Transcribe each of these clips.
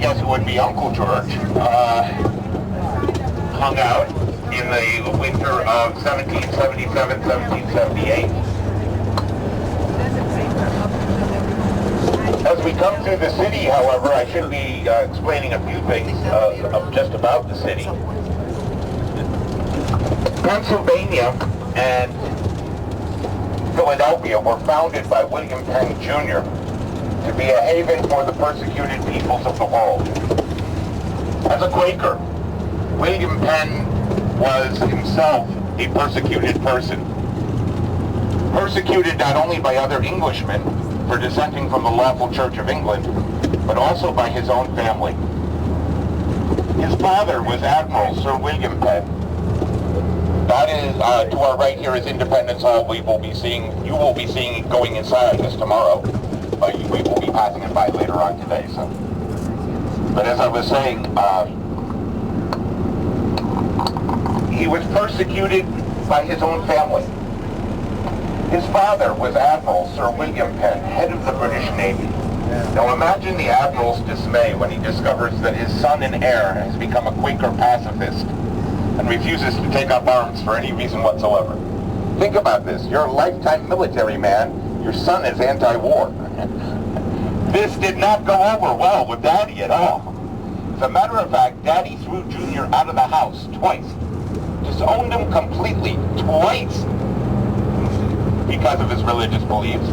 guess it would be Uncle George, hung out in the winter of 1777-1778. As we come through the city, however, I should be explaining a few things just about the city. Pennsylvania and Philadelphia were founded by William Penn Jr. to be a haven for the persecuted peoples of the world. As a Quaker, William Penn was himself a persecuted person. Persecuted not only by other Englishmen for dissenting from the lawful Church of England, but also by his own family. His father was Admiral Sir William Penn. That is, to our right here is Independence Hall. You will be seeing it going inside this tomorrow. We will be passing it by later on today. So, but as I was saying, he was persecuted by his own family. His father was Admiral Sir William Penn, head of the British Navy. Now imagine the Admiral's dismay when he discovers that his son and heir has become a Quaker pacifist and refuses to take up arms for any reason whatsoever. Think about this. You're a lifetime military man. Your son is anti-war. This did not go over well with Daddy at all. As a matter of fact, Daddy threw Junior out of the house twice. Disowned him completely twice because of his religious beliefs.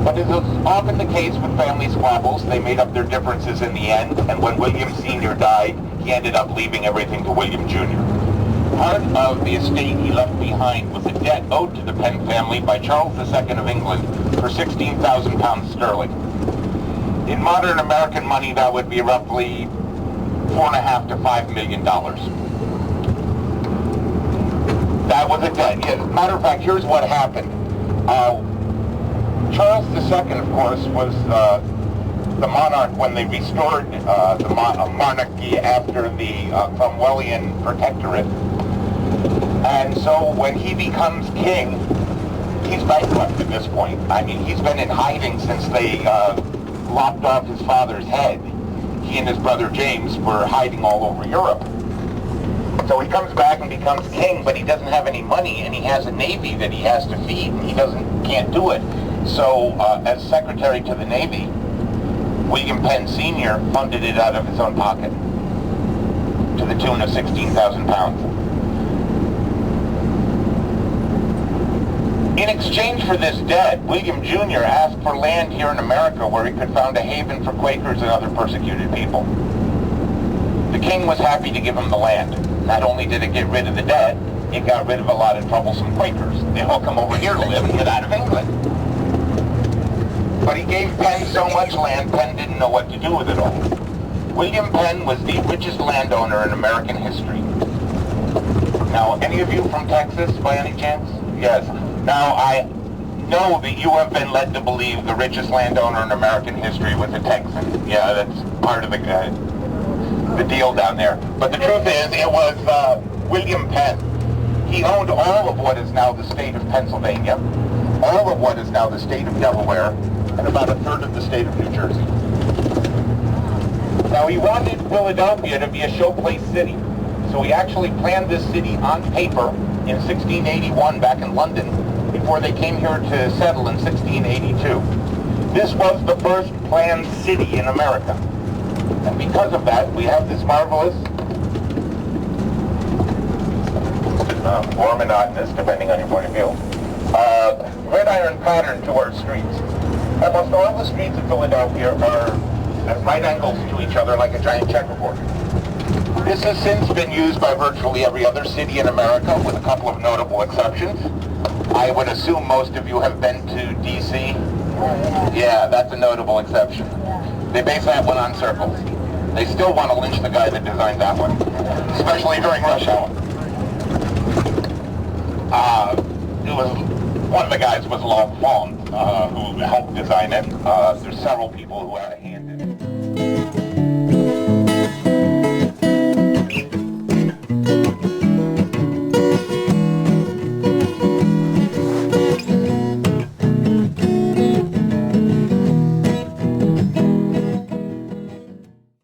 But as is often the case with family squabbles, they made up their differences in the end, and when William Sr. died, he ended up leaving everything to William Jr. Part of the estate he left behind was a debt owed to the Penn family by Charles II of England for 16,000 pounds sterling. In modern American money, that would be roughly $4.5 to $5 million. That was a debt. As a matter of fact, here's what happened. Charles II, of course, was the monarch when they restored the monarchy after the Cromwellian protectorate. And so when he becomes king, he's bankrupt at this point. I mean, he's been in hiding since they lopped off his father's head. He and his brother James were hiding all over Europe. So he comes back and becomes king, but he doesn't have any money, and he has a navy that he has to feed, and he can't do it. So as secretary to the Navy, William Penn Sr. funded it out of his own pocket to the tune of 16,000 pounds. In exchange for this debt, William Jr. asked for land here in America where he could found a haven for Quakers and other persecuted people. The king was happy to give him the land. Not only did it get rid of the debt, it got rid of a lot of troublesome Quakers. They all come over here to live and get out of England. But he gave Penn so much land, Penn didn't know what to do with it all. William Penn was the richest landowner in American history. Now, any of you from Texas by any chance? Yes. Now, I know that you have been led to believe the richest landowner in American history was a Texan. Yeah, that's part of the deal down there. But the truth is, it was William Penn. He owned all of what is now the state of Pennsylvania, all of what is now the state of Delaware, and about a third of the state of New Jersey. Now, he wanted Philadelphia to be a showplace city, so he actually planned this city on paper in 1681 back in London, before they came here to settle in 1682. This was the first planned city in America. And because of that, we have this marvelous, or monotonous, depending on your point of view, red iron pattern to our streets. Almost all the streets of Philadelphia are at right angles to each other like a giant checkerboard. This has since been used by virtually every other city in America, with a couple of notable exceptions. I would assume most of you have been to D.C. Yeah, that's a notable exception. They base that one on circles. They still want to lynch the guy that designed that one, especially during rush hour. One of the guys was Long Fong, who helped design it. There's several people who had a hand in it.